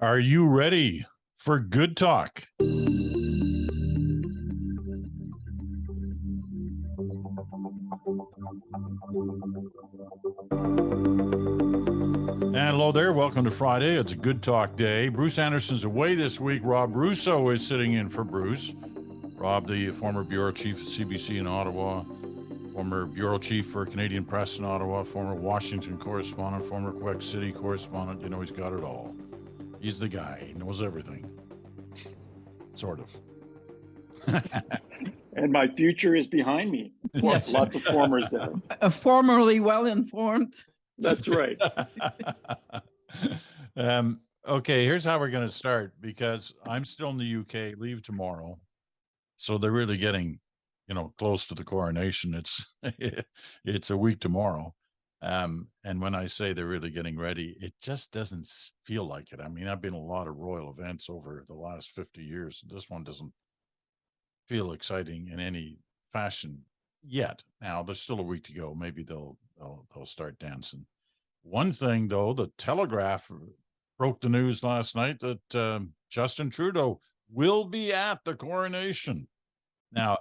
Are you ready for good talk? And hello there. Welcome to Friday. It's a good talk day. Bruce Anderson's away this week. Rob Russo is sitting in for Bruce. Rob, the former bureau chief at CBC in Ottawa, former bureau chief for Canadian Press in Ottawa, former Washington correspondent, former Quebec City correspondent. You know, he's got it all. He's the guy. He knows everything. Sort of. And my future is behind me. Yes. Lots of formers there. Formerly well-informed. That's right. Okay, here's how we're going to start, because I'm still in the UK, leave tomorrow. So they're really getting, close to the coronation. It's a week tomorrow. And when I say they're really getting ready, it just doesn't feel like it. I mean, I've been to a lot of royal events over the last 50 years. This one doesn't feel exciting in any fashion yet. Now, there's still a week to go. Maybe they'll start dancing. One thing, though, the Telegraph broke the news last night that Justin Trudeau will be at the coronation. Now,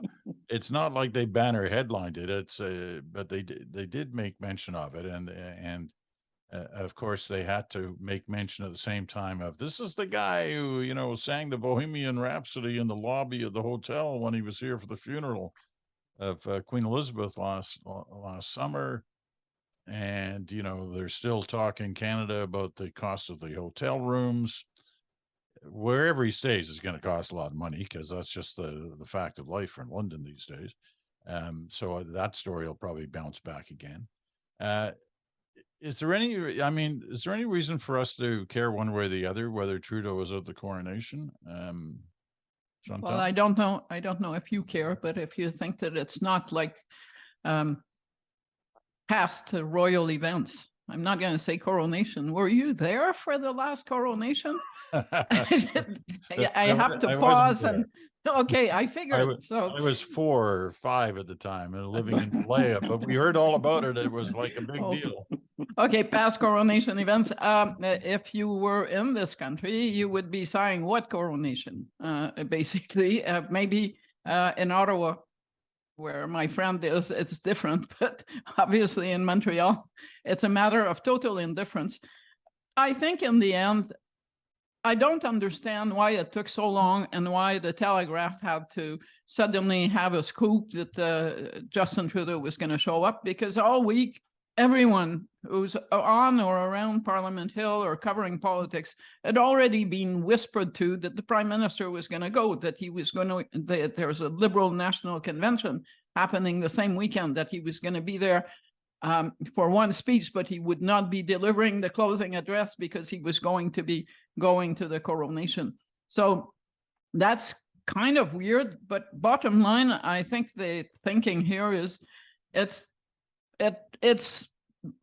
it's not like they banner headlined it. But they did make mention of it, and of course they had to make mention at the same time of, this is the guy who sang the Bohemian Rhapsody in the lobby of the hotel when he was here for the funeral of Queen Elizabeth last summer. And they're still talking Canada about the cost of the hotel rooms. Wherever he stays is going to cost a lot of money, because that's just the fact of life in London these days. So that story will probably bounce back again. Is there any reason for us to care one way or the other whether Trudeau is at the coronation? Chantal? Well, I don't know if you care, but if you think that it's not like past royal events, I'm not going to say coronation. Were you there for the last coronation? I have to pause and okay, I figured. I was 4 or 5 at the time and living in Malaya, but we heard all about it. It was like a big deal. Okay, past coronation events. If you were in this country, you would be saying what coronation? Basically, maybe in Ottawa, where my friend is, it's different, but obviously in Montreal, it's a matter of total indifference. I think in the end, I don't understand why it took so long and why the Telegraph had to suddenly have a scoop that Justin Trudeau was going to show up, because all week, everyone who's on or around Parliament Hill or covering politics had already been whispered to that the Prime Minister was going to go, that he was going to, that there's a Liberal National Convention happening the same weekend, that he was going to be there for one speech, but he would not be delivering the closing address because he was going to be going to the coronation. So that's kind of weird, but bottom line, I think the thinking here is it's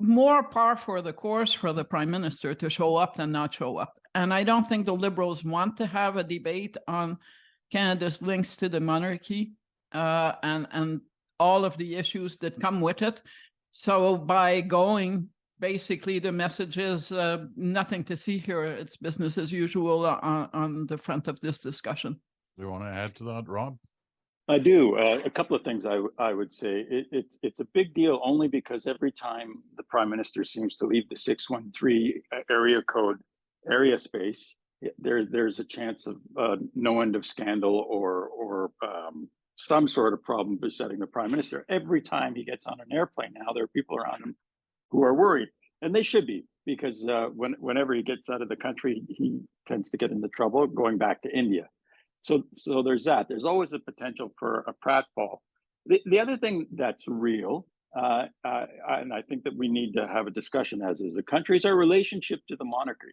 more par for the course for the Prime Minister to show up than not show up. And I don't think the Liberals want to have a debate on Canada's links to the monarchy and all of the issues that come with it. So by going, basically the message is nothing to see here. It's business as usual on the front of this discussion. Do you want to add to that, Rob? I do. A couple of things I would say. It's a big deal only because every time the Prime Minister seems to leave the 613 area space, there's a chance of no end of scandal or some sort of problem besetting the Prime Minister. Every time he gets on an airplane now, there are people around him who are worried, and they should be, because whenever he gets out of the country, he tends to get into trouble going back to India. So there's that. There's always a potential for a pratfall. The other thing that's real, and I think that we need to have a discussion as a country, is our relationship to the monarchy.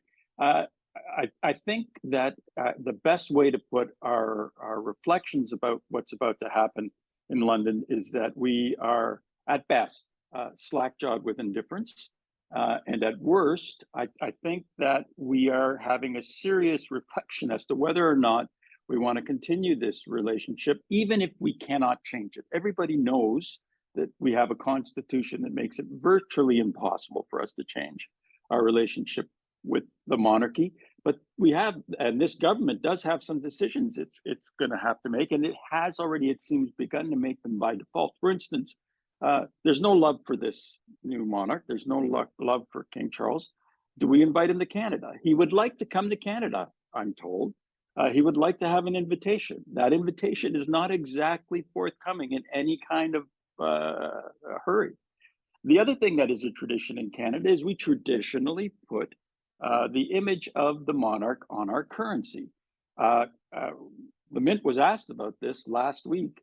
I think that the best way to put our reflections about what's about to happen in London is that we are, at best, slack-jawed with indifference. And at worst, I think that we are having a serious reflection as to whether or not we want to continue this relationship, even if we cannot change it. Everybody knows that we have a constitution that makes it virtually impossible for us to change our relationship with the monarchy. But we have, and this government does have some decisions it's going to have to make, and it has already, it seems, begun to make them by default. For instance, there's no love for this new monarch. There's no love for King Charles. Do we invite him to Canada? He would like to come to Canada, I'm told. He would like to have an invitation. That invitation is not exactly forthcoming in any kind of hurry. The other thing that is a tradition in Canada is we traditionally put the image of the monarch on our currency. The Mint was asked about this last week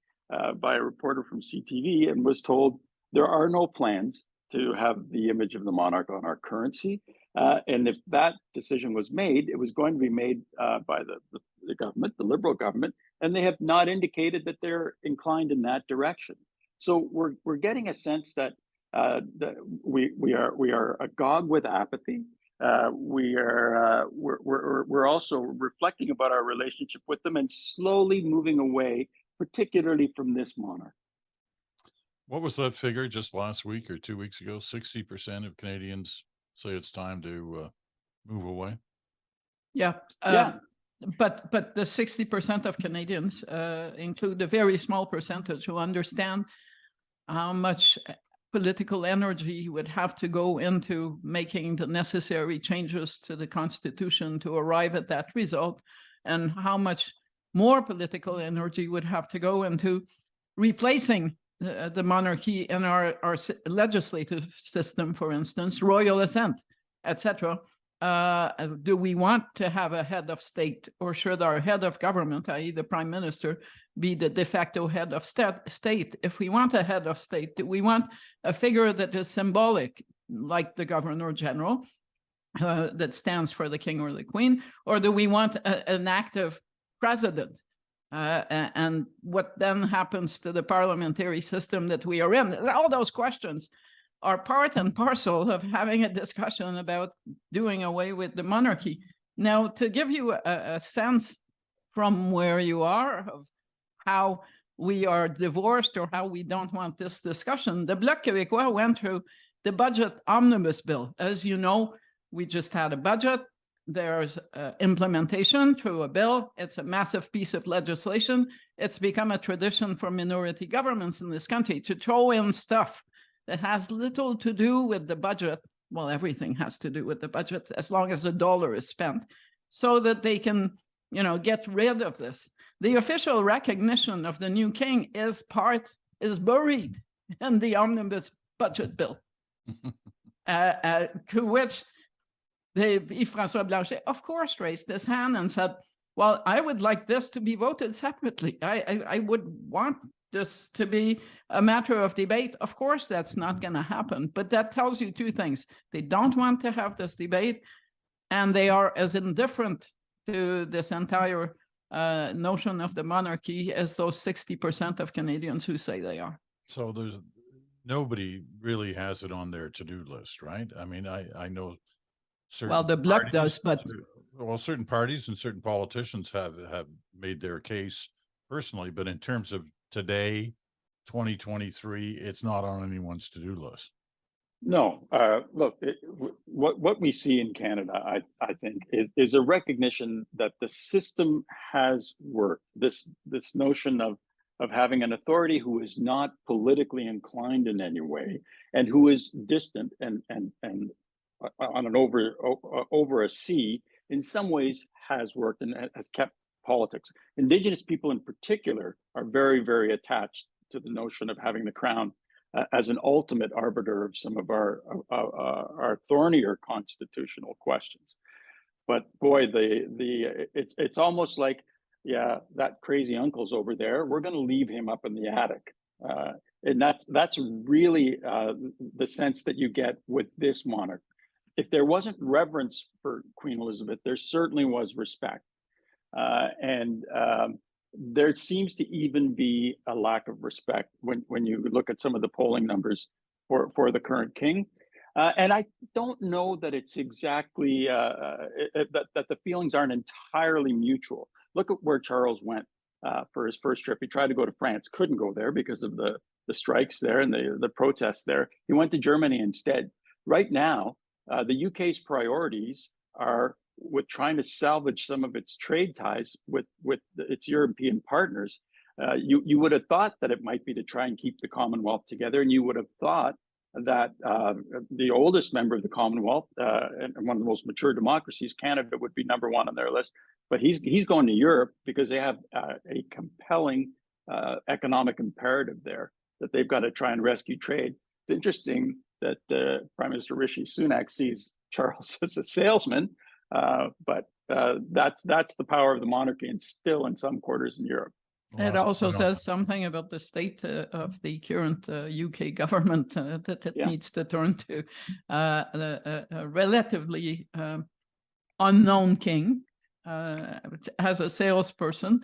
by a reporter from CTV and was told there are no plans to have the image of the monarch on our currency. And if that decision was made, it was going to be made by the government, the Liberal government, and they have not indicated that they're inclined in that direction. So we're getting a sense that we are agog with apathy. We're also reflecting about our relationship with them and slowly moving away, particularly from this monarch. What was that figure just last week or 2 weeks ago? 60% of Canadians say it's time to move away. Yeah. Yeah. But the 60% of Canadians include a very small percentage who understand how much political energy would have to go into making the necessary changes to the Constitution to arrive at that result, and how much more political energy would have to go into replacing the monarchy in our legislative system, for instance, royal assent, etc. Do we want to have a head of state, or should our head of government, i.e. the prime minister, be the de facto head of state? If we want a head of state, do we want a figure that is symbolic, like the governor general, that stands for the king or the queen, or do we want an active president? And what then happens to the parliamentary system that we are in? All those questions are part and parcel of having a discussion about doing away with the monarchy. Now, to give you a sense from where you are of how we are divorced or how we don't want this discussion, the Bloc Québécois went through the budget omnibus bill. As you know, we just had a budget. There's implementation through a bill. It's a massive piece of legislation. It's become a tradition for minority governments in this country to throw in stuff that has little to do with the budget. Well, everything has to do with the budget as long as the dollar is spent, so that they can, get rid of this. The official recognition of the new king is buried in the omnibus budget bill, to which Yves-François Blanchet, of course, raised his hand and said, well, I would like this to be voted separately. I would want this to be a matter of debate. Of course, that's not going to happen. But that tells you two things. They don't want to have this debate, and they are as indifferent to this entire notion of the monarchy as those 60% of Canadians who say they are. So nobody really has it on their to-do list, right? I mean, I know certain well, the Bloc does, but certain parties and certain politicians have made their case personally, but in terms of today, 2023, it's not on anyone's to-do list. No, look, what we see in Canada, I think, is a recognition that the system has worked. This notion of having an authority who is not politically inclined in any way, and who is distant and on an over a sea, in some ways has worked and has kept politics. Indigenous people in particular are very, very attached to the notion of having the crown as an ultimate arbiter of some of our thornier constitutional questions. But boy, it's almost like, yeah, that crazy uncle's over there, we're going to leave him up in the attic. And that's really the sense that you get with this monarch. If there wasn't reverence for Queen Elizabeth, there certainly was respect. And there seems to even be a lack of respect when you look at some of the polling numbers for the current king. And I don't know that it's exactly that the feelings aren't entirely mutual. Look at where Charles went for his first trip. He tried to go to France, couldn't go there because of the strikes there and the protests there. He went to Germany instead. Right now, the UK's priorities are with trying to salvage some of its trade ties with its European partners. You would have thought that it might be to try and keep the Commonwealth together, and you would have thought that the oldest member of the Commonwealth and one of the most mature democracies, Canada, would be number one on their list. But he's going to Europe because they have a compelling economic imperative there that they've got to try and rescue trade. It's interesting that Prime Minister Rishi Sunak sees Charles as a salesman, but that's the power of the monarchy, and still in some quarters in Europe. It also says something about the state of the current UK government that it needs to turn to a relatively unknown king as a salesperson.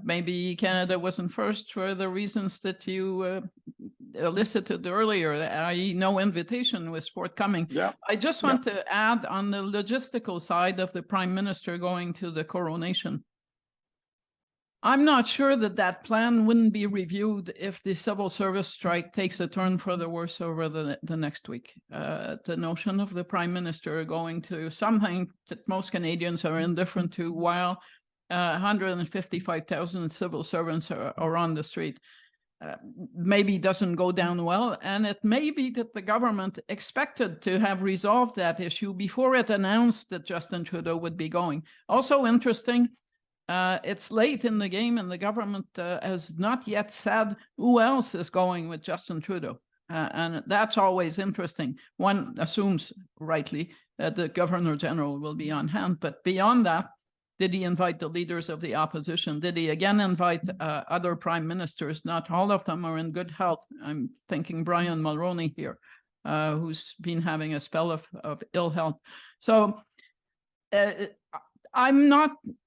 Maybe Canada wasn't first for the reasons that you elicited earlier, i.e. no invitation was forthcoming. Yeah. I just want to add on the logistical side of the Prime Minister going to the coronation. I'm not sure that plan wouldn't be reviewed if the civil service strike takes a turn for the worse over the next week. The notion of the Prime Minister going to something that most Canadians are indifferent to, while 155,000 civil servants are on the street, maybe doesn't go down well. And it may be that the government expected to have resolved that issue before it announced that Justin Trudeau would be going. Also interesting, it's late in the game and the government has not yet said who else is going with Justin Trudeau. And that's always interesting. One assumes rightly that the Governor General will be on hand, but beyond that, did he invite the leaders of the opposition? Did he again invite other prime ministers? Not all of them are in good health. I'm thinking Brian Mulroney here, who's been having a spell of ill health. So I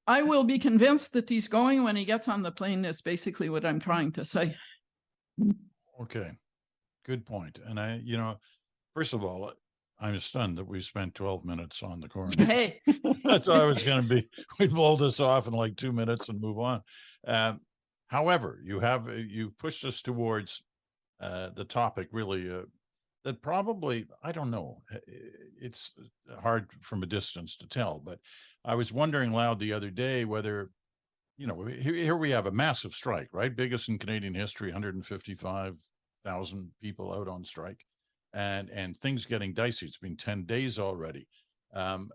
will be convinced that he's going when he gets on the plane. Is basically what I'm trying to say. Okay, good point. And first of all, I'm stunned that we spent 12 minutes on the coronation. Hey, I thought it was going to be, we'd blow this off in like 2 minutes and move on. However, you've pushed us towards the topic really that probably, I don't know, it's hard from a distance to tell, but I was wondering loud the other day whether, here we have a massive strike, right? Biggest in Canadian history, 155,000 people out on strike, and things getting dicey. It's been 10 days already. There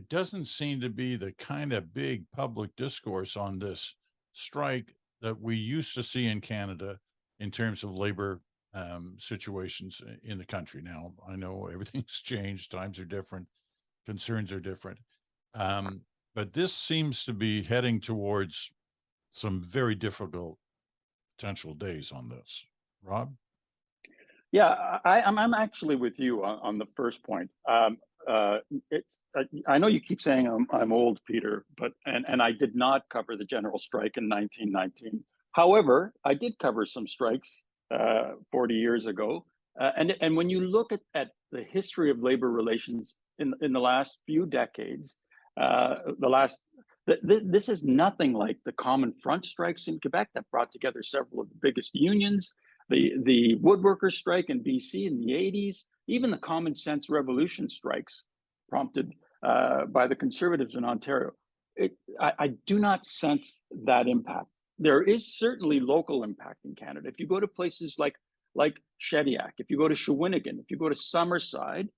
doesn't seem to be the kind of big public discourse on this strike that we used to see in Canada in terms of labor situations in the country. Now, I know everything's changed, times are different, concerns are different, but this seems to be heading towards some very difficult potential days on this. Rob? Yeah, I'm actually with you on the first point. I know you keep saying I'm old, Peter, but and I did not cover the general strike in 1919. However, I did cover some strikes 40 years ago, and when you look at the history of labor relations in the last few decades, this is nothing like the Common Front strikes in Quebec that brought together several of the biggest unions. The woodworkers strike in BC in the 80s, even the Common Sense Revolution strikes prompted by the Conservatives in Ontario. I do not sense that impact. There is certainly local impact in Canada. If you go to places like Shediac, if you go to Shawinigan, if you go to Summerside,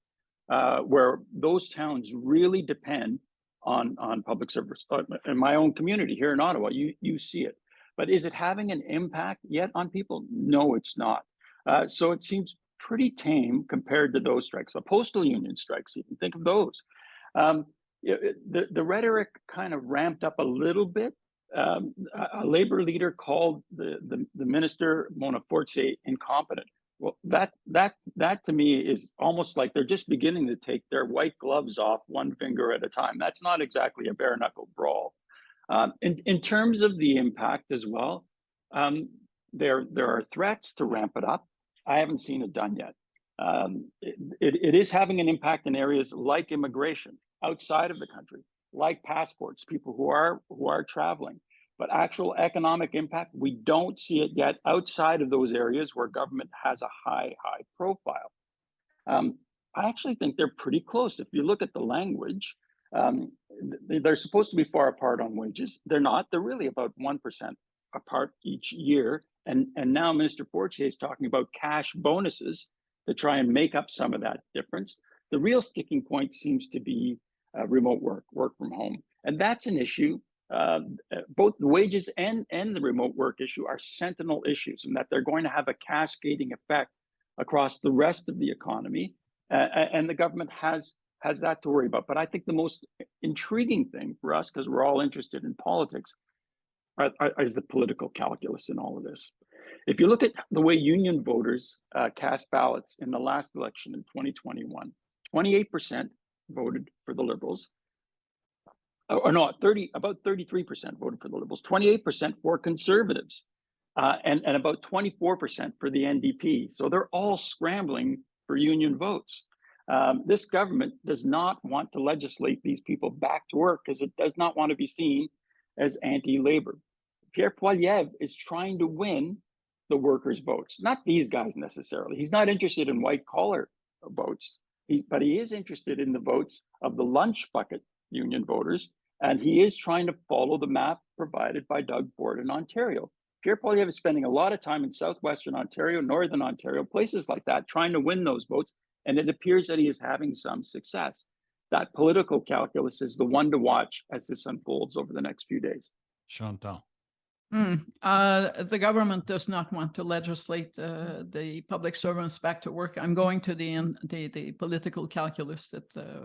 where those towns really depend on public service. In my own community here in Ottawa, you see it. But is it having an impact yet on people? No, it's not. So it seems pretty tame compared to those strikes. The postal union strikes, even think of those. The rhetoric kind of ramped up a little bit. A labor leader called the minister, Mona Fortier, incompetent. Well, that to me is almost like they're just beginning to take their white gloves off one finger at a time. That's not exactly a bare knuckle brawl. In terms of the impact as well, there are threats to ramp it up. I haven't seen it done yet. It is having an impact in areas like immigration outside of the country, like passports, people who are traveling. But actual economic impact, we don't see it yet outside of those areas where government has a high profile. I actually think they're pretty close. If you look at the language, They're supposed to be far apart on wages. They're not. They're really about 1% apart each year. And now Minister Fortier is talking about cash bonuses to try and make up some of that difference. The real sticking point seems to be remote work from home. And that's an issue. Both the wages and the remote work issue are sentinel issues, and that they're going to have a cascading effect across the rest of the economy. And the government has that to worry about. But I think the most intriguing thing for us, because we're all interested in politics, is the political calculus in all of this. If you look at the way union voters cast ballots in the last election in 2021, 28% voted for the Liberals. Or no, about 33% voted for the Liberals, 28% for Conservatives, and about 24% for the NDP. So they're all scrambling for union votes. This government does not want to legislate these people back to work because it does not want to be seen as anti-labor. Pierre Poilievre is trying to win the workers' votes, not these guys necessarily. He's not interested in white-collar votes, but he is interested in the votes of the lunch bucket union voters, and he is trying to follow the map provided by Doug Ford in Ontario. Pierre Poilievre is spending a lot of time in southwestern Ontario, northern Ontario, places like that, trying to win those votes, and it appears that he is having some success. That political calculus is the one to watch as this unfolds over the next few days. Chantal. The government does not want to legislate the public servants back to work. I'm going to the political calculus that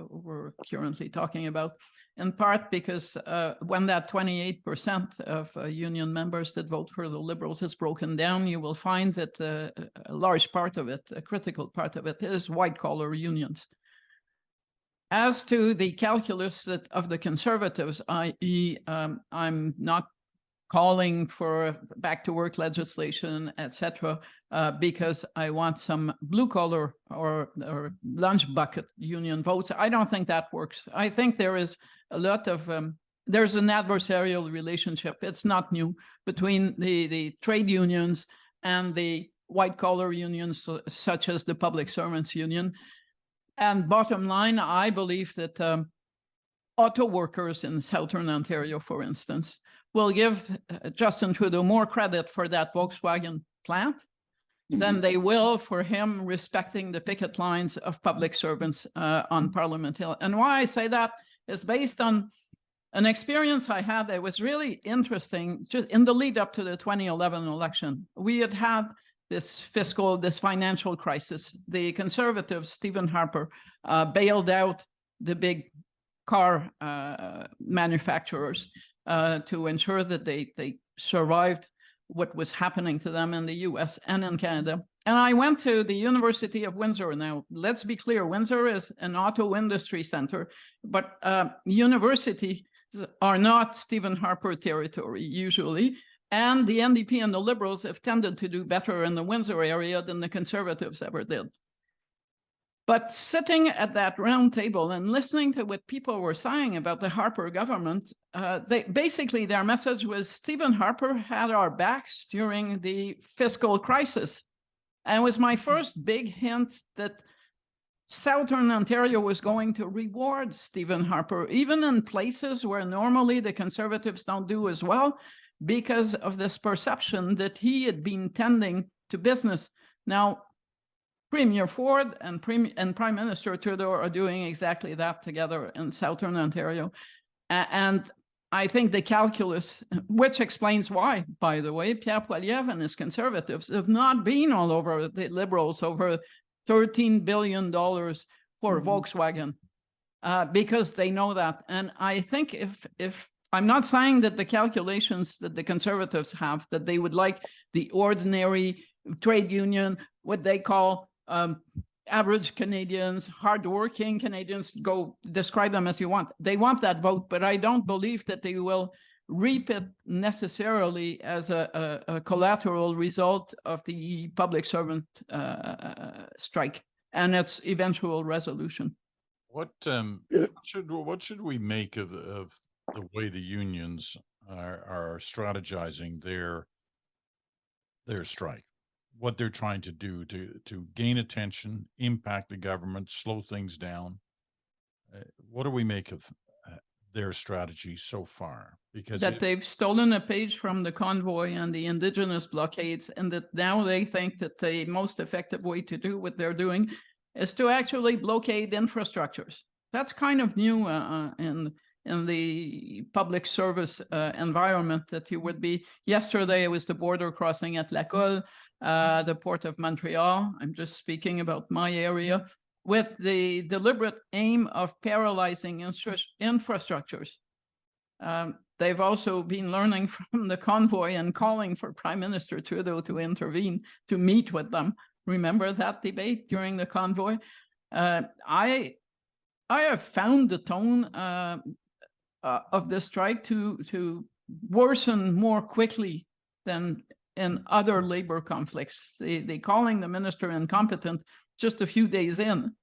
we're currently talking about, in part because when that 28% of union members that vote for the Liberals is broken down, you will find that a large part of it, a critical part of it, is white-collar unions. As to the calculus of the Conservatives, i.e., I'm not calling for back to work legislation, etc., because I want some blue collar or lunch bucket union votes. I don't think that works. I think there is a lot of there's an adversarial relationship. It's not new between the trade unions and the white collar unions, such as the Public Servants Union. And bottom line, I believe that auto workers in Southern Ontario, for instance, will give Justin Trudeau more credit for that Volkswagen plant than they will for him respecting the picket lines of public servants on Parliament Hill. And why I say that is based on an experience I had that was really interesting just in the lead up to the 2011 election. We had this financial crisis. The Conservatives, Stephen Harper, bailed out the big car manufacturers to ensure that they survived what was happening to them in the US and in Canada. And I went to the University of Windsor. Now, let's be clear, Windsor is an auto industry center, but universities are not Stephen Harper territory usually. And the NDP and the Liberals have tended to do better in the Windsor area than the Conservatives ever did. But sitting at that round table and listening to what people were saying about the Harper government, basically their message was Stephen Harper had our backs during the fiscal crisis. And it was my first big hint that Southern Ontario was going to reward Stephen Harper, even in places where normally the Conservatives don't do as well, because of this perception that he had been tending to business. Now, Premier Ford and Prime Minister Trudeau are doing exactly that together in Southern Ontario. And I think the calculus, which explains why, by the way, Pierre Poilievre and his Conservatives have not been all over the Liberals over $13 billion for Volkswagen, because they know that. And I think if I'm not saying that the calculations that the Conservatives have, that they would like the ordinary trade union, what they call average Canadians, hardworking Canadians, go describe them as you want. They want that vote, but I don't believe that they will reap it necessarily as a collateral result of the public servant strike and its eventual resolution. What should we make of the way the unions are strategizing their strike? What they're trying to do to gain attention, impact the government, slow things down. What do we make of their strategy so far? Because that they've stolen a page from the convoy and the indigenous blockades, and that now they think that the most effective way to do what they're doing is to actually blockade infrastructures. That's kind of new in the public service environment, that you would be. Yesterday, it was the border crossing at La Colle, the port of Montreal. I'm just speaking about my area, with the deliberate aim of paralyzing infrastructures. They've also been learning from the convoy and calling for Prime Minister Trudeau to intervene, to meet with them. Remember that debate during the convoy? I have found the tone of the strike to worsen more quickly than in other labor conflicts. They calling the minister incompetent just a few days in,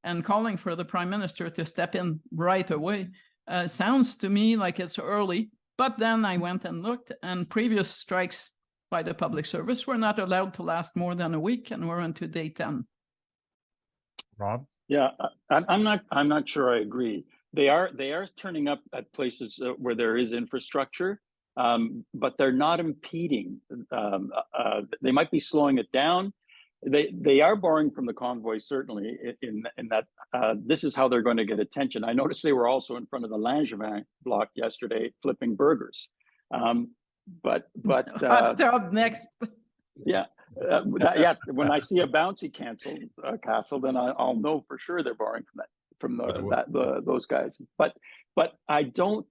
and calling for the Prime Minister to step in right away. Sounds to me like it's early, but then I went and looked, and previous strikes by the public service were not allowed to last more than a week, and we're into day 10. Rob? Yeah, I'm not sure I agree. They are turning up at places where there is infrastructure, but they're not impeding. They might be slowing it down. They are borrowing from the convoy, certainly, in that this is how they're going to get attention. I noticed they were also in front of the Langevin block yesterday, flipping burgers. But Hot tub next. Yeah, when I see a bouncy castle, then I'll know for sure they're borrowing from those guys. But I do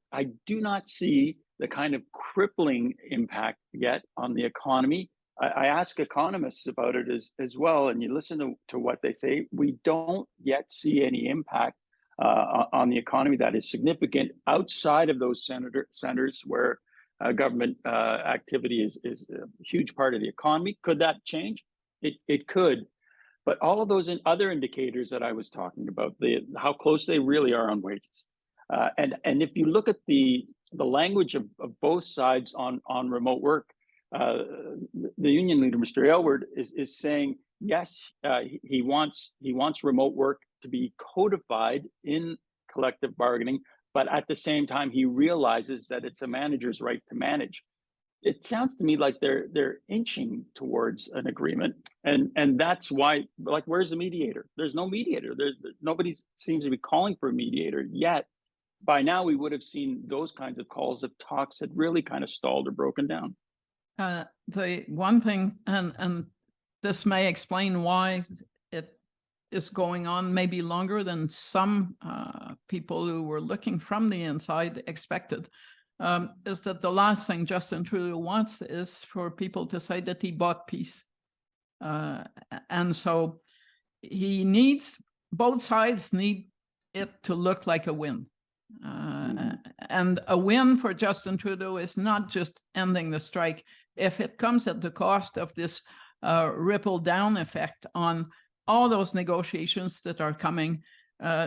not see the kind of crippling impact yet on the economy. I ask economists about it as well, and you listen to what they say. We don't yet see any impact on the economy that is significant outside of those centers where government activity is a huge part of the economy. Could that change? It could, but all of those other indicators that I was talking about, how close they really are on wages, and if you look at the language of both sides on remote work, the union leader, Mr. Aylward, is saying yes, he wants remote work to be codified in collective bargaining, but at the same time he realizes that it's a manager's right to manage. It sounds to me like they're inching towards an agreement, and that's why, like, where's the mediator? There's no mediator. Nobody seems to be calling for a mediator yet. By now, we would have seen those kinds of calls if talks had really kind of stalled or broken down. The one thing, and this may explain why it is going on maybe longer than some people who were looking from the inside expected, is that the last thing Justin Trudeau wants is for people to say that he bought peace. And so both sides need it to look like a win. And a win for Justin Trudeau is not just ending the strike. If it comes at the cost of this ripple down effect on all those negotiations that are coming,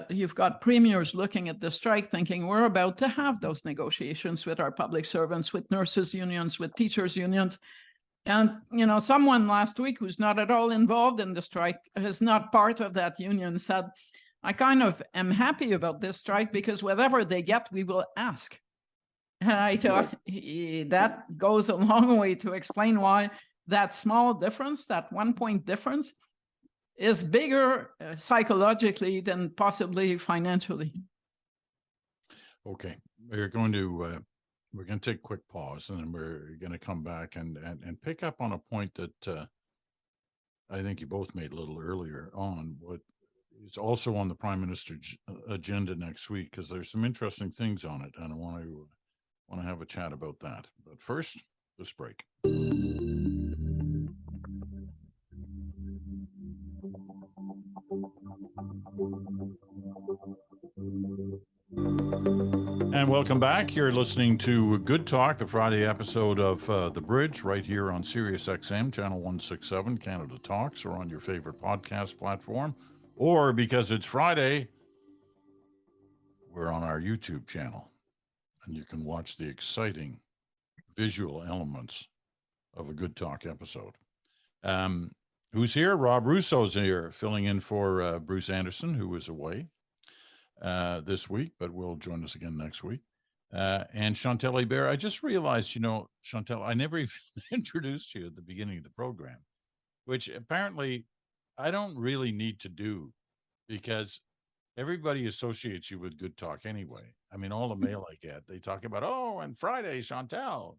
you've got premiers looking at the strike thinking we're about to have those negotiations with our public servants, with nurses unions, with teachers unions. And, someone last week who's not at all involved in the strike, is not part of that union, said, I kind of am happy about this strike because whatever they get, we will ask. And I thought that goes a long way to explain why that small difference, that 1 point difference, is bigger psychologically than possibly financially. Okay, we're going to take a quick pause, and then we're going to come back and pick up on a point that I think you both made a little earlier on, what is also on the Prime Minister's agenda next week, because there's some interesting things on it, and I want to have a chat about that. But first, this break. And welcome back. You're listening to Good Talk, the Friday episode of The Bridge, right here on Sirius XM, channel 167, Canada Talks, or on your favorite podcast platform. Or, because it's Friday, we're on our YouTube channel, and you can watch the exciting visual elements of a Good Talk episode. Who's here? Rob Russo's here, filling in for Bruce Anderson, who was away. this week, but will join us again next week. And Chantal Hébert, I just realized, Chantal, I never even introduced you at the beginning of the program, which apparently I don't really need to do because everybody associates you with good talk anyway. I mean, all the mail I get, they talk about, oh, and Friday, Chantal,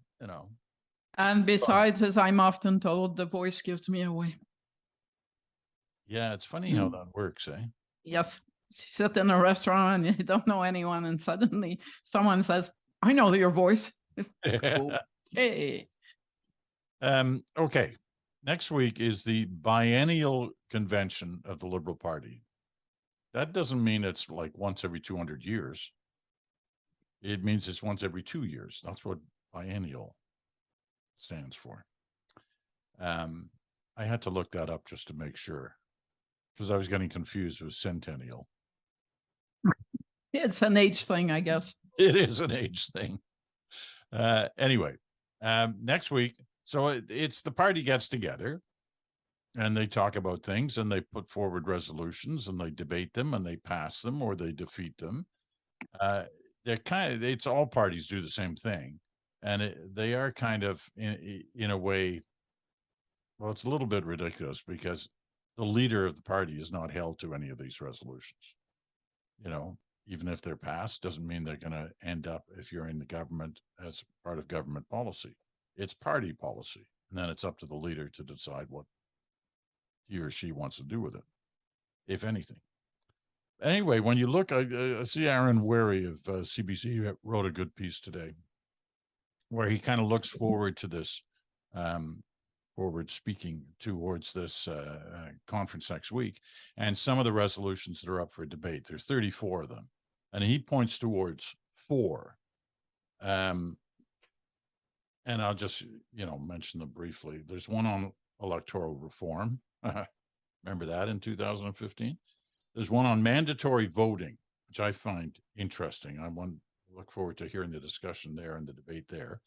And besides, as I'm often told, the voice gives me away. Yeah, it's funny how that works, eh? Yes. You sit in a restaurant and you don't know anyone, and suddenly someone says, I know your voice. Okay. Okay. Next week is the biennial convention of the Liberal Party. That doesn't mean it's like once every 200 years. It means it's once every 2 years. That's what biennial stands for. I had to look that up just to make sure because I was getting confused with centennial. It's an age thing, I guess. It is an age thing. Anyway, next week, so it's the party gets together and they talk about things and they put forward resolutions and they debate them and they pass them or they defeat them. It's all parties do the same thing. And they are kind of in a way, well, it's a little bit ridiculous because the leader of the party is not held to any of these resolutions. Even if they're passed, doesn't mean they're going to end up, if you're in the government, as part of government policy. It's party policy. And then it's up to the leader to decide what he or she wants to do with it, if anything. Anyway, when you look, I see Aaron Wary of CBC wrote a good piece today where he kind of looks forward to this, forward speaking towards this conference next week and some of the resolutions that are up for debate. There's 34 of them. And he points towards 4. And I'll just, mention them briefly. There's one on electoral reform. Remember that in 2015? There's one on mandatory voting, which I find interesting. I look forward to hearing the discussion there and the debate there.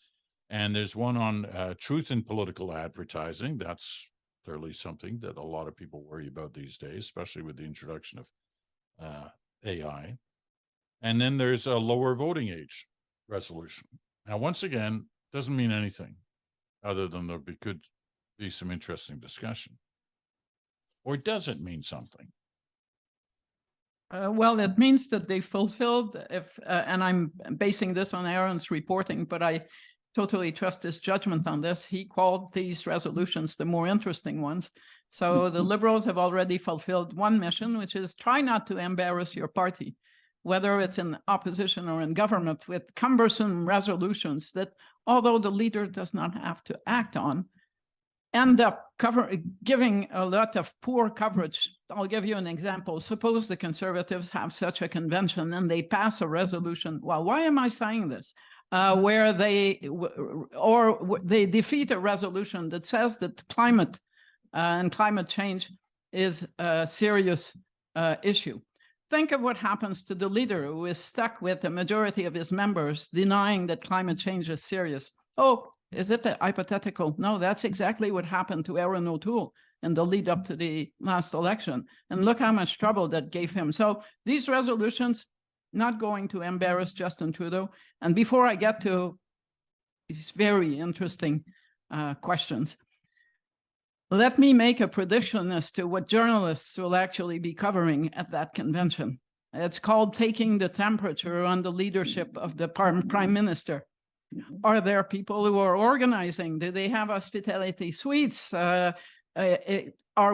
And there's one on truth in political advertising. That's clearly something that a lot of people worry about these days, especially with the introduction of AI. And then there's a lower voting age resolution. Now, once again, doesn't mean anything other than there could be some interesting discussion. Or does it mean something? Well, it means that they fulfilled, and I'm basing this on Aaron's reporting, but I totally trust his judgment on this. He called these resolutions the more interesting ones. So the Liberals have already fulfilled one mission, which is try not to embarrass your party, whether it's in opposition or in government, with cumbersome resolutions that, although the leader does not have to act on, end up giving a lot of poor coverage. I'll give you an example. Suppose the Conservatives have such a convention and they pass a resolution. Well, why am I saying this? Where they defeat a resolution that says that climate and climate change is a serious issue. Think of what happens to the leader who is stuck with the majority of his members denying that climate change is serious. Oh, is it a hypothetical? No, that's exactly what happened to Aaron O'Toole in the lead up to the last election. And look how much trouble that gave him. So these resolutions, not going to embarrass Justin Trudeau. And before I get to these very interesting questions, let me make a prediction as to what journalists will actually be covering at that convention. It's called Taking the Temperature on the Leadership of the Prime Minister. Are there people who are organizing? Do they have hospitality suites? Are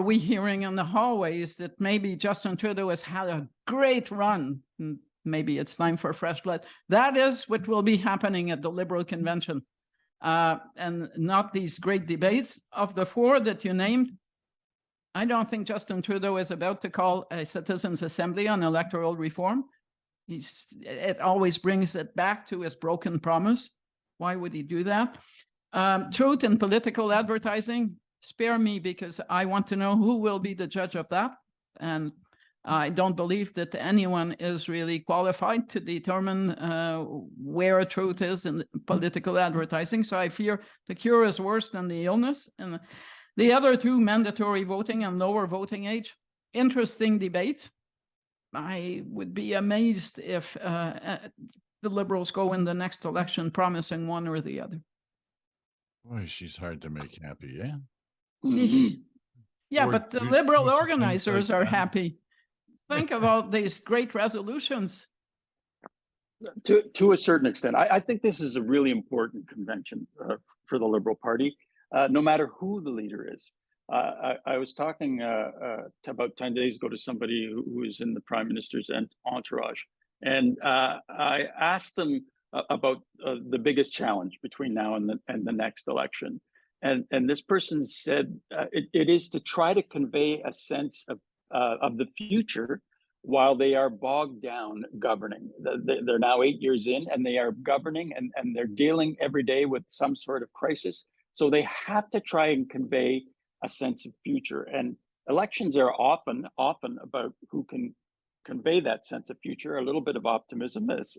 we hearing in the hallways that maybe Justin Trudeau has had a great run? Maybe it's time for fresh blood. That is what will be happening at the Liberal convention. And not these great debates. Of the 4 that you named, I don't think Justin Trudeau is about to call a citizens' assembly on electoral reform. It always brings it back to his broken promise. Why would he do that? Truth in political advertising, spare me, because I want to know who will be the judge of that. And I don't believe that anyone is really qualified to determine where truth is in political advertising. So I fear the cure is worse than the illness. And the other 2, mandatory voting and lower voting age, interesting debates. I would be amazed if the Liberals go in the next election promising one or the other. Boy, she's hard to make happy, yeah? Mhm. Yeah, Or but the do Liberal things like organizers are that. happy. Think about these great resolutions. To a certain extent, I think this is a really important convention for the Liberal Party, no matter who the leader is. I was talking about 10 days ago to somebody who is in the Prime Minister's entourage, and I asked them about the biggest challenge between now and the next election. And this person said it is to try to convey a sense of the future while they are bogged down governing. They're now 8 years in and they are governing and they're dealing every day with some sort of crisis. So they have to try and convey a sense of future. And elections are often about who can convey that sense of future, a little bit of optimism, as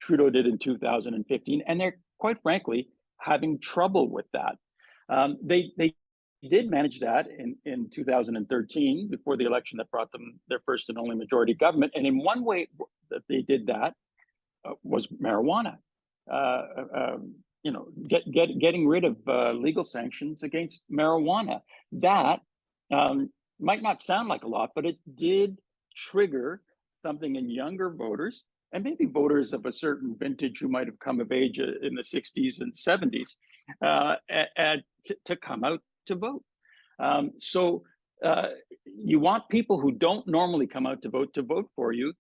Trudeau did in 2015. And they're quite frankly having trouble with that. They did manage that in 2013 before the election that brought them their first and only majority government. And in one way that they did that was marijuana. Getting rid of legal sanctions against marijuana. That might not sound like a lot, but it did trigger something in younger voters and maybe voters of a certain vintage who might have come of age in the 60s and 70s to come out to vote. So you want people who don't normally come out to vote for you,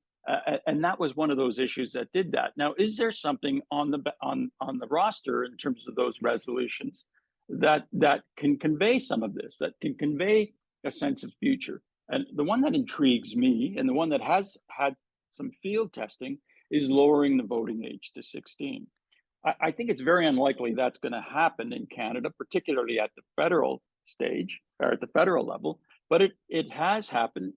and that was one of those issues that did that. Now, is there something on the roster in terms of those resolutions that can convey some of this, that can convey a sense of future? And the one that intrigues me, and the one that has had some field testing, is lowering the voting age to 16. I think it's very unlikely that's going to happen in Canada, particularly at the federal stage or at the federal level. But it has happened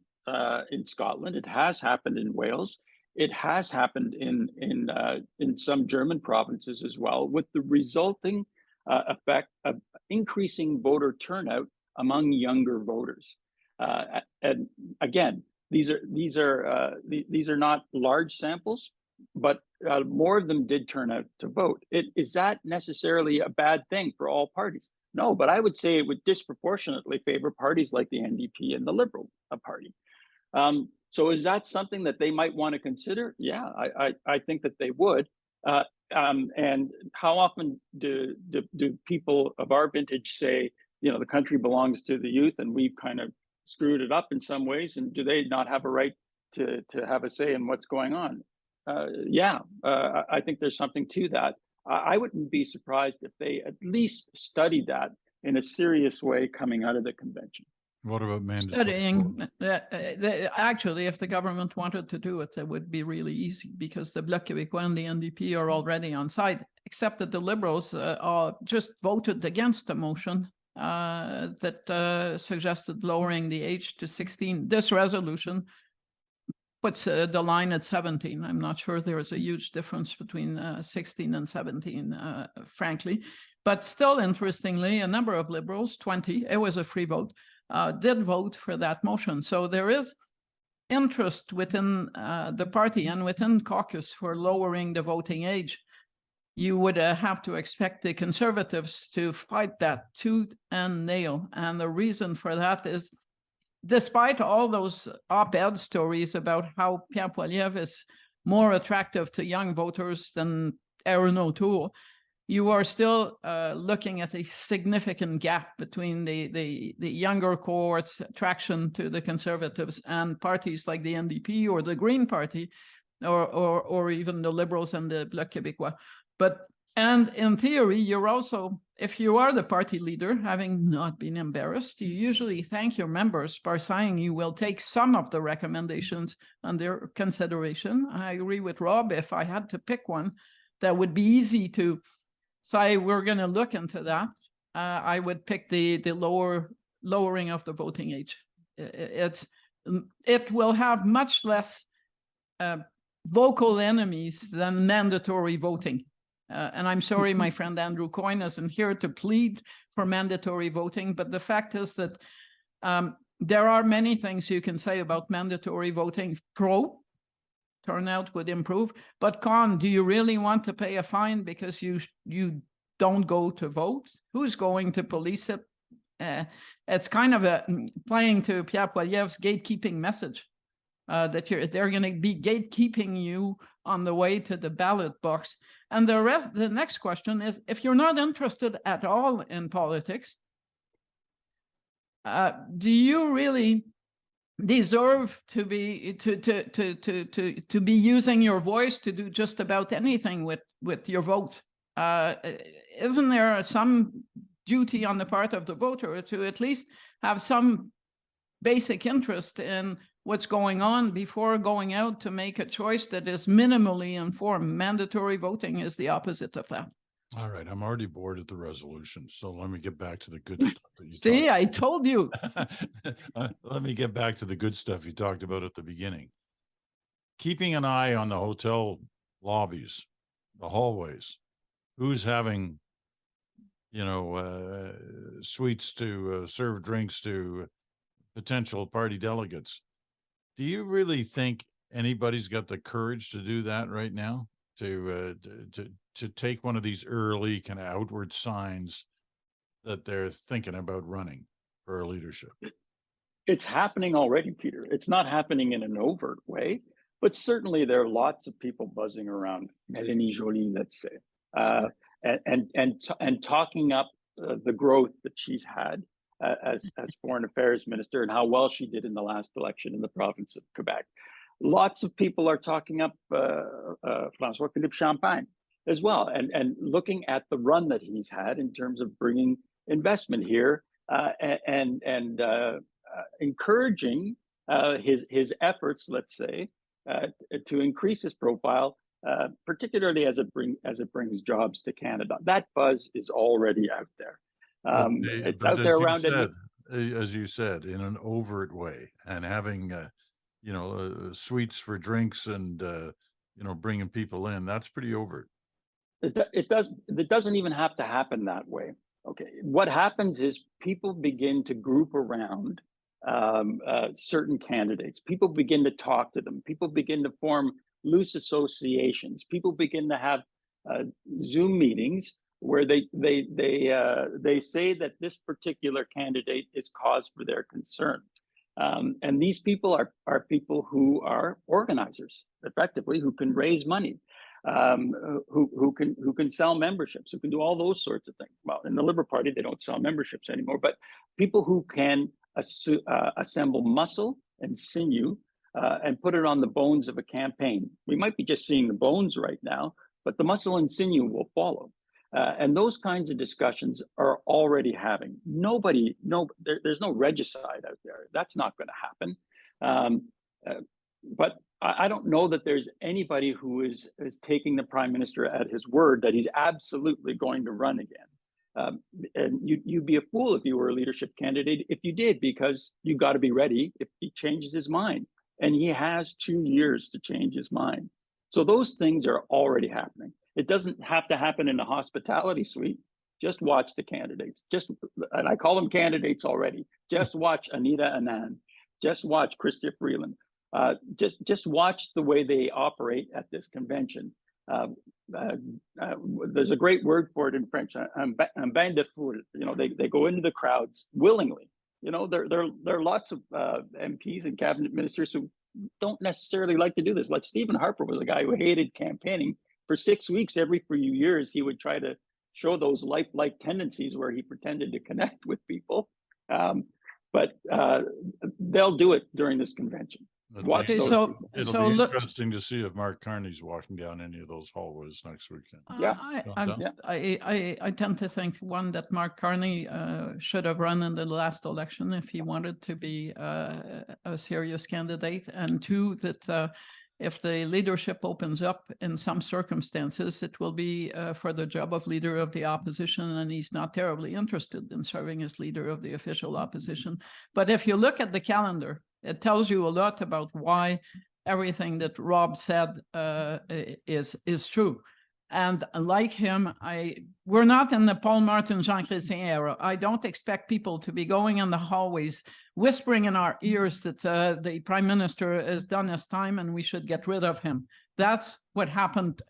in Scotland. It has happened in Wales. It has happened in some German provinces as well, with the resulting effect of increasing voter turnout among younger voters. And again, these are not large samples, but more of them did turn out to vote. Is that necessarily a bad thing for all parties? No, but I would say it would disproportionately favor parties like the NDP and the Liberal Party. So is that something that they might want to consider? Yeah, I think that they would. And how often do people of our vintage say, the country belongs to the youth and we've kind of screwed it up in some ways? And do they not have a right to have a say in what's going on? I think there's something to that. I wouldn't be surprised if they at least studied that in a serious way coming out of the convention. What about mandatory? Studying, actually, if the government wanted to do it, it would be really easy because the Bloc Québécois and the NDP are already on side, except that the Liberals just voted against the motion that suggested lowering the age to 16. This resolution puts the line at 17. I'm not sure there is a huge difference between 16 and 17, frankly. But still, interestingly, a number of Liberals, 20, it was a free vote, did vote for that motion. So there is interest within the party and within caucus for lowering the voting age. You would have to expect the Conservatives to fight that tooth and nail. And the reason for that is, despite all those op-ed stories about how Pierre Poilievre is more attractive to young voters than Erin O'Toole, you are still looking at a significant gap between the younger cohort's attraction to the Conservatives and parties like the NDP or the Green Party, or even the Liberals and the Bloc Québécois. And in theory, you're also, if you are the party leader, having not been embarrassed, you usually thank your members by saying you will take some of the recommendations under consideration. I agree with Rob. If I had to pick one that would be easy to say, we're going to look into that, I would pick the lowering of the voting age. It will have much less vocal enemies than mandatory voting. And I'm sorry, my friend Andrew Coyne isn't here to plead for mandatory voting, but the fact is that there are many things you can say about mandatory voting. Pro, turnout would improve, but con, do you really want to pay a fine because you don't go to vote? Who's going to police it? It's kind of a playing to Pierre Poilievre's gatekeeping message. That they're going to be gatekeeping you on the way to the ballot box. And the next question is, if you're not interested at all in politics, do you really deserve to be to be using your voice to do just about anything with your vote? Isn't there some duty on the part of the voter to at least have some basic interest in what's going on before going out to make a choice that is minimally informed? Mandatory voting is the opposite of that. All right, I'm already bored at the resolution, so let me get back to the good stuff that you See, I told you. Let me get back to the good stuff you talked about at the beginning. Keeping an eye on the hotel lobbies, the hallways, who's having, suites to serve drinks to potential party delegates. Do you really think anybody's got the courage to do that right now? To take one of these early kind of outward signs that they're thinking about running for leadership? It's happening already, Peter. It's not happening in an overt way, but certainly there are lots of people buzzing around Mélanie Joly, let's say, and talking up the growth that she's had as foreign affairs minister and how well she did in the last election in the province of Quebec. Lots of people are talking up François-Philippe Champagne as well, and looking at the run that he's had in terms of bringing investment here and encouraging his efforts, let's say, to increase his profile, particularly as it brings jobs to Canada. That buzz is already out there. It's out there around it. As you said, in an overt way, and having suites for drinks and bringing people in. That's pretty overt. It doesn't even have to happen that way. Okay, what happens is people begin to group around certain candidates. People begin to talk to them. People begin to form loose associations. People begin to have Zoom meetings where they say that this particular candidate is cause for their concern. And these people are people who are organizers, effectively, who can raise money, who can sell memberships, who can do all those sorts of things. Well, in the Liberal Party, they don't sell memberships anymore, but people who can assemble muscle and sinew and put it on the bones of a campaign. We might be just seeing the bones right now, but the muscle and sinew will follow. And those kinds of discussions are already having. There's no regicide out there. That's not going to happen. But I don't know that there's anybody who is taking the Prime Minister at his word that he's absolutely going to run again. And you'd be a fool if you were a leadership candidate if you did, because you got to be ready if he changes his mind. And he has 2 years to change his mind. So those things are already happening. It doesn't have to happen in a hospitality suite. Just watch the candidates. And I call them candidates already. Just watch Anita Anand. Just watch Chrystia Freeland. Just watch the way they operate at this convention. There's a great word for it in French. Un bain de foule. They go into the crowds willingly. There are lots of MPs and cabinet ministers who don't necessarily like to do this. Like Stephen Harper was a guy who hated campaigning. For 6 weeks, every few years, he would try to show those lifelike tendencies where he pretended to connect with people. But they'll do it during this convention. It'll be interesting to see if Mark Carney's walking down any of those hallways next weekend. I tend to think, one, that Mark Carney should have run in the last election if he wanted to be a serious candidate, and two, that if the leadership opens up in some circumstances, it will be for the job of leader of the opposition, and he's not terribly interested in serving as leader of the official opposition. But if you look at the calendar, it tells you a lot about why everything that Rob said is true. And like him, we're not in the Paul Martin, Jean Chrétien era. I don't expect people to be going in the hallways, whispering in our ears that the prime minister has done his time and we should get rid of him. That's what happened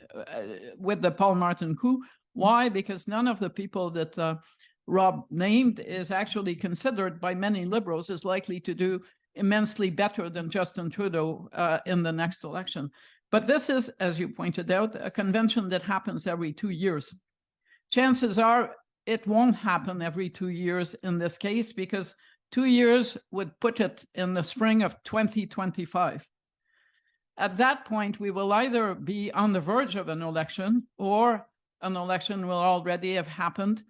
with the Paul Martin coup. Why? Because none of the people that Rob named is actually considered by many liberals as likely to do immensely better than Justin Trudeau in the next election. But this is, as you pointed out, a convention that happens every 2 years. Chances are it won't happen every 2 years in this case, because 2 years would put it in the spring of 2025. At that point, we will either be on the verge of an election, or an election will already have happened,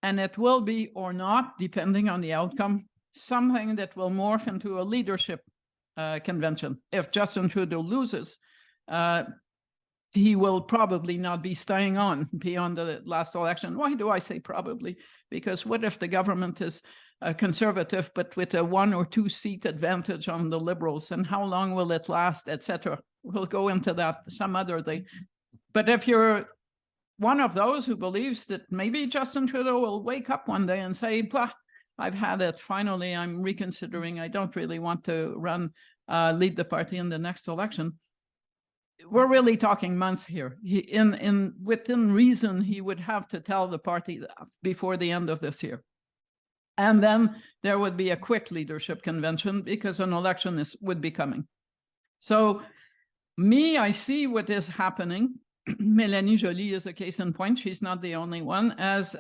and it will be, or not, depending on the outcome, something that will morph into a leadership convention. If Justin Trudeau loses, he will probably not be staying on beyond the last election. Why do I say probably? Because what if the government is conservative, but with a 1 or 2 seat advantage on the Liberals, and how long will it last, etc.? We'll go into that some other day. But if you're one of those who believes that maybe Justin Trudeau will wake up one day and say, bah, I've had it, finally, I'm reconsidering, I don't really want to lead the party in the next election. We're really talking months here. Within reason, he would have to tell the party that before the end of this year. And then there would be a quick leadership convention because an election would be coming. So I see what is happening. Mélanie Joly is a case in point. She's not the only one. As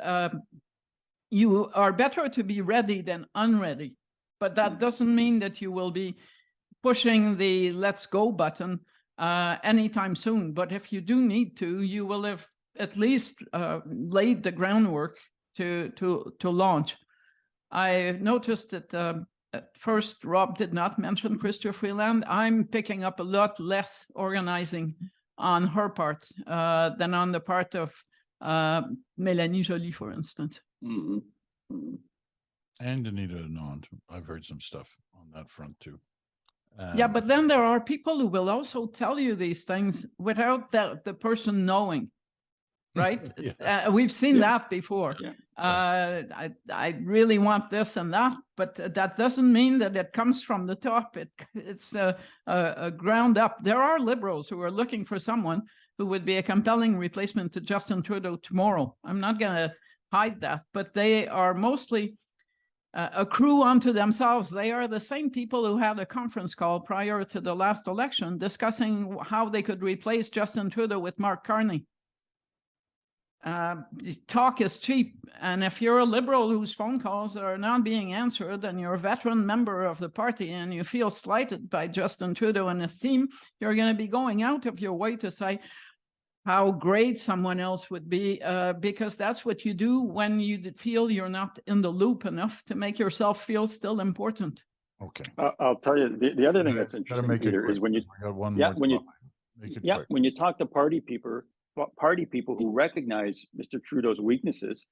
you are better to be ready than unready. But that doesn't mean that you will be pushing the let's go button anytime soon. But if you do need to, you will have at least laid the groundwork to launch. I noticed that at first Rob did not mention Chrystia Freeland. I'm picking up a lot less organizing on her part than on the part of Mélanie Joly, for instance. Mm-hmm. Mm-hmm. And Anita Anand. I've heard some stuff on that front too. Yeah, but then there are people who will also tell you these things without the person knowing, right? Yeah. We've seen that before. Yeah. I really want this and that, but that doesn't mean that it comes from the top. It's a ground up. There are liberals who are looking for someone who would be a compelling replacement to Justin Trudeau tomorrow. I'm not going to hide that, but they are mostly accrue unto themselves. They are the same people who had a conference call prior to the last election discussing how they could replace Justin Trudeau with Mark Carney. Talk is cheap, and if you're a liberal whose phone calls are not being answered and you're a veteran member of the party and you feel slighted by Justin Trudeau and his team, you're going to be going out of your way to say how great someone else would be, because that's what you do when you feel you're not in the loop enough to make yourself feel still important. Okay. I'll tell you the other thing that's interesting, Peter, is when you when you talk to party people who recognize Mr. Trudeau's weaknesses,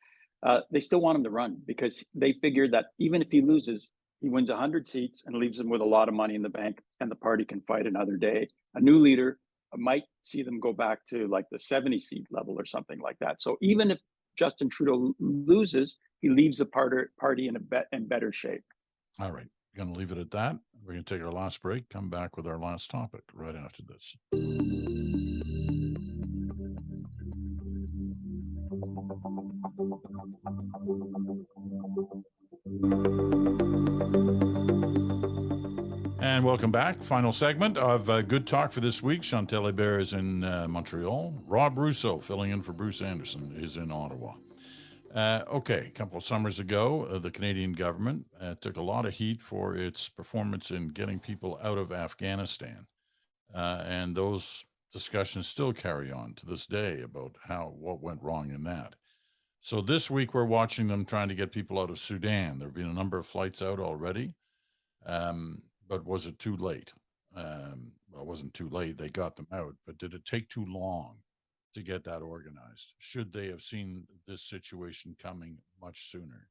they still want him to run because they figure that even if he loses, he wins 100 seats and leaves them with a lot of money in the bank, and the party can fight another day. A new leader might see them go back to like the 70 seat level or something like that. So even if Justin Trudeau loses, he leaves the party in better shape. All right. We're going to leave it at that. We're going to take our last break, come back with our last topic right after this. And welcome back. Final segment of Good Talk for this week. Chantal Hébert is in Montreal. Rob Russo, filling in for Bruce Anderson, is in Ottawa. Okay, a couple of summers ago, the Canadian government took a lot of heat for its performance in getting people out of Afghanistan. And those discussions still carry on to this day about what went wrong in that. So this week, we're watching them trying to get people out of Sudan. There have been a number of flights out already. But was it too late? Well, it wasn't too late. They got them out. But did it take too long to get that organized? Should they have seen this situation coming much sooner?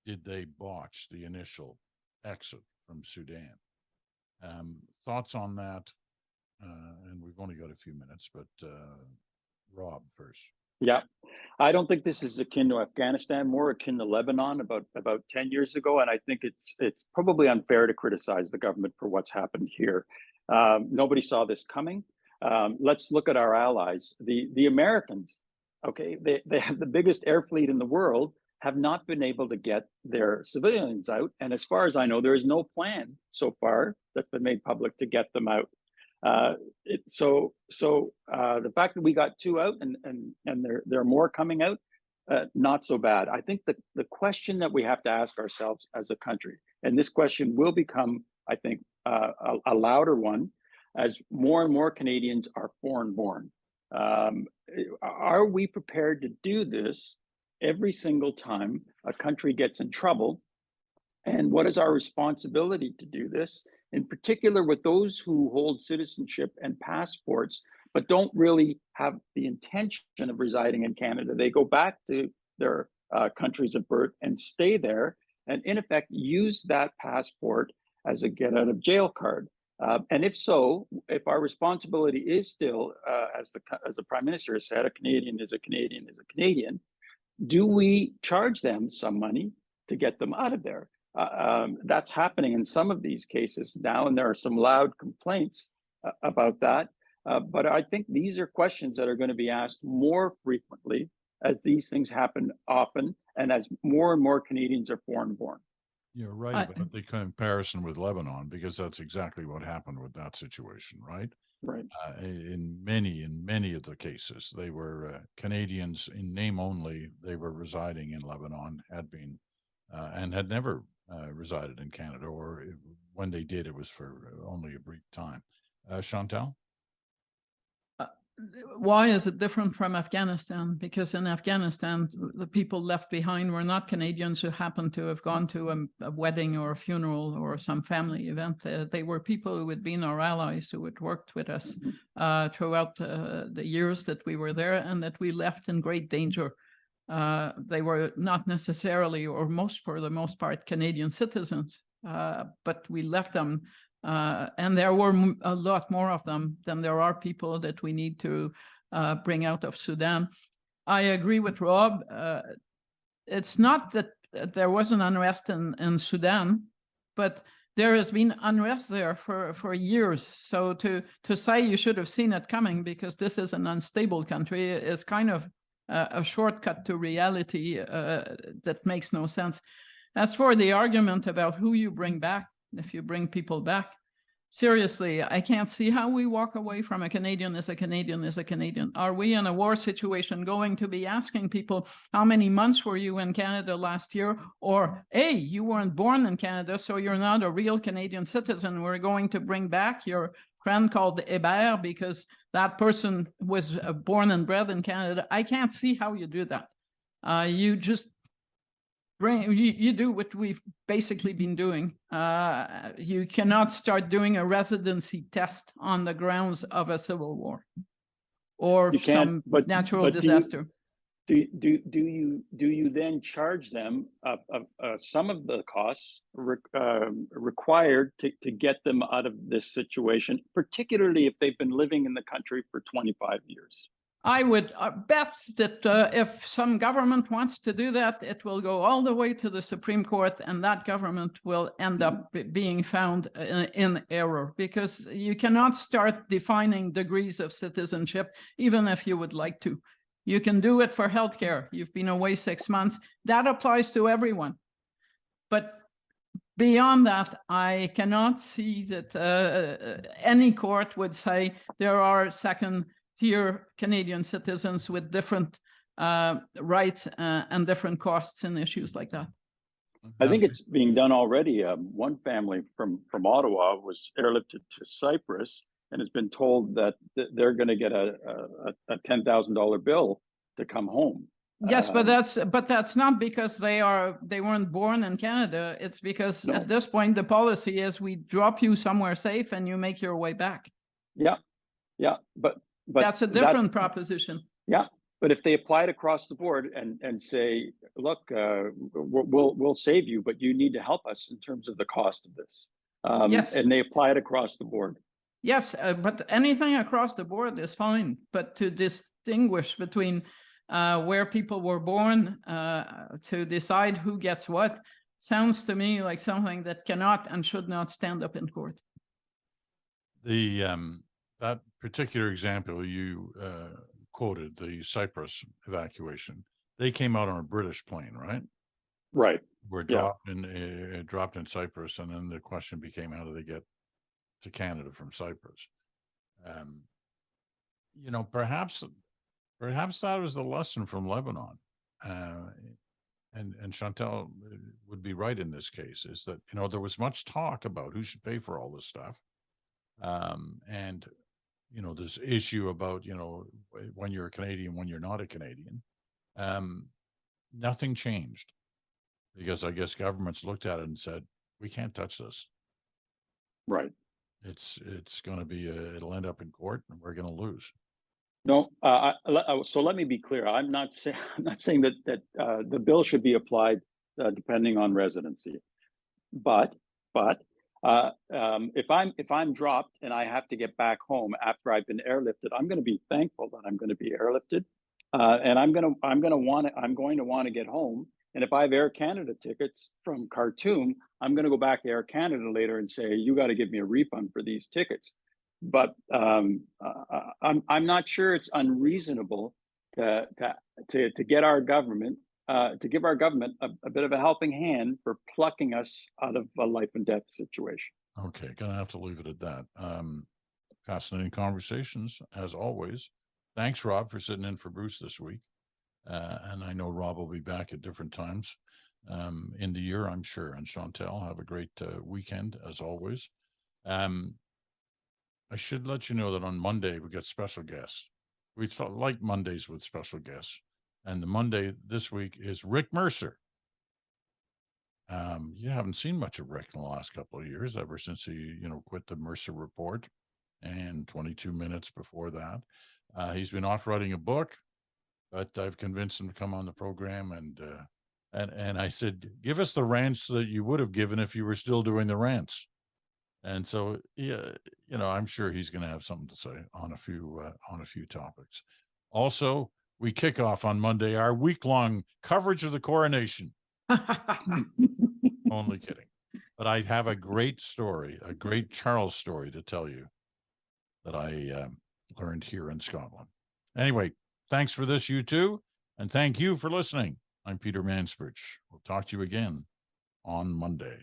Did they botch the initial exit from Sudan? Thoughts on that? And we've only got a few minutes, but Rob first. Yeah, I don't think this is akin to Afghanistan, more akin to Lebanon about 10 years ago. And I think it's probably unfair to criticize the government for what's happened here. Nobody saw this coming. Let's look at our allies. The Americans, okay, they have the biggest air fleet in the world, have not been able to get their civilians out. And as far as I know, there is no plan so far that's been made public to get them out. The fact that we got 2 out and there are more coming out, not so bad. I think the question that we have to ask ourselves as a country, and this question will become, I think, a louder one as more and more Canadians are foreign born. Are we prepared to do this every single time a country gets in trouble? And what is our responsibility to do this, in particular with those who hold citizenship and passports, but don't really have the intention of residing in Canada? They go back to their countries of birth and stay there, and in effect use that passport as a get out of jail card. And if so, if our responsibility is still, as the Prime Minister has said, a Canadian is a Canadian is a Canadian, do we charge them some money to get them out of there? That's happening in some of these cases now, and there are some loud complaints about that. But I think these are questions that are going to be asked more frequently as these things happen often, and as more and more Canadians are foreign born. You're right about the comparison with Lebanon, because that's exactly what happened with that situation, right? Right. In many of the cases, they were Canadians in name only. They were residing in Lebanon, had been, and had never resided in Canada, or when they did, it was for only a brief time. Chantal? Why is it different from Afghanistan? Because in Afghanistan, the people left behind were not Canadians who happened to have gone to a wedding or a funeral or some family event. They were people who had been our allies, who had worked with us throughout the years that we were there, and that we left in great danger. They were not necessarily, or for the most part, Canadian citizens, but we left them. And there were a lot more of them than there are people that we need to bring out of Sudan. I agree with Rob. It's not that there wasn't unrest in Sudan, but there has been unrest there for years. So to say you should have seen it coming because this is an unstable country is kind of a shortcut to reality that makes no sense. As for the argument about who you bring back, if you bring people back, seriously, I can't see how we walk away from a Canadian is a Canadian is a Canadian. Are we in a war situation going to be asking people, how many months were you in Canada last year? Or, hey, you weren't born in Canada, so you're not a real Canadian citizen. We're going to bring back your friend called Hébert because that person was born and bred in Canada. I can't see how you do that. You just you do what we've basically been doing. You cannot start doing a residency test on the grounds of a civil war or some natural disaster. Do you then charge them some of the costs required to get them out of this situation, particularly if they've been living in the country for 25 years? I would bet that if some government wants to do that, it will go all the way to the Supreme Court, and that government will end up being found in error, because you cannot start defining degrees of citizenship, even if you would like to. You can do it for healthcare. You've been away 6 months. That applies to everyone. But beyond that, I cannot see that any court would say there are second-tier Canadian citizens with different rights and different costs and issues like that. I think it's being done already. One family from Ottawa was airlifted to Cyprus and has been told that they're going to get a $10,000 bill to come home. Yes, but that's not because they weren't born in Canada. It's because at this point the policy is we drop you somewhere safe and you make your way back. Yeah, but that's a different proposition. Yeah, but if they apply it across the board and say, look, we'll save you, but you need to help us in terms of the cost of this. Yes. And they apply it across the board. Yes, but anything across the board is fine. But to distinguish between where people were born, to decide who gets what, sounds to me like something that cannot and should not stand up in court. The that particular example you quoted, the Cyprus evacuation, they came out on a British plane, right? Right. Were Yeah. dropped in Cyprus, and then the question became, how do they get to Canada from Cyprus? You know, perhaps that was the lesson from Lebanon. And Chantal would be right in this case, is that, you know, there was much talk about who should pay for all this stuff. And, you know, this issue about, you know, when you're a Canadian, when you're not a Canadian, nothing changed, because I guess governments looked at it and said, we can't touch this. Right. It's going to be, it'll end up in court and we're going to lose. No, so let me be clear. I'm not saying that the bill should be applied depending on residency, but if I'm dropped and I have to get back home after I've been airlifted, I'm going to be thankful that I'm going to be airlifted, and I'm going to want to get home. And if I have Air Canada tickets from Khartoum, I'm going to go back to Air Canada later and say, you got to give me a refund for these tickets. But I'm not sure it's unreasonable to get our government to give our government a bit of a helping hand for plucking us out of a life and death situation. Okay, gonna have to leave it at that. Fascinating conversations as always. Thanks, Rob, for sitting in for Bruce this week. And I know Rob will be back at different times in the year, I'm sure. And Chantal, have a great weekend as always. I should let you know that on Monday we got special guests. We like Mondays with special guests, and the Monday this week is Rick Mercer. You haven't seen much of Rick in the last couple of years, ever since he, you know, quit the Mercer Report, and 22 minutes before that. He's been off writing a book, but I've convinced him to come on the program, and I said, give us the rants that you would have given if you were still doing the rants. And so, yeah, you know, I'm sure he's going to have something to say on a few topics. Also, we kick off on Monday our week-long coverage of the coronation. Only kidding. But I have a great story, a great Charles story to tell you that I learned here in Scotland. Anyway, thanks for this, you two, and thank you for listening. I'm Peter Mansbridge. We'll talk to you again on Monday.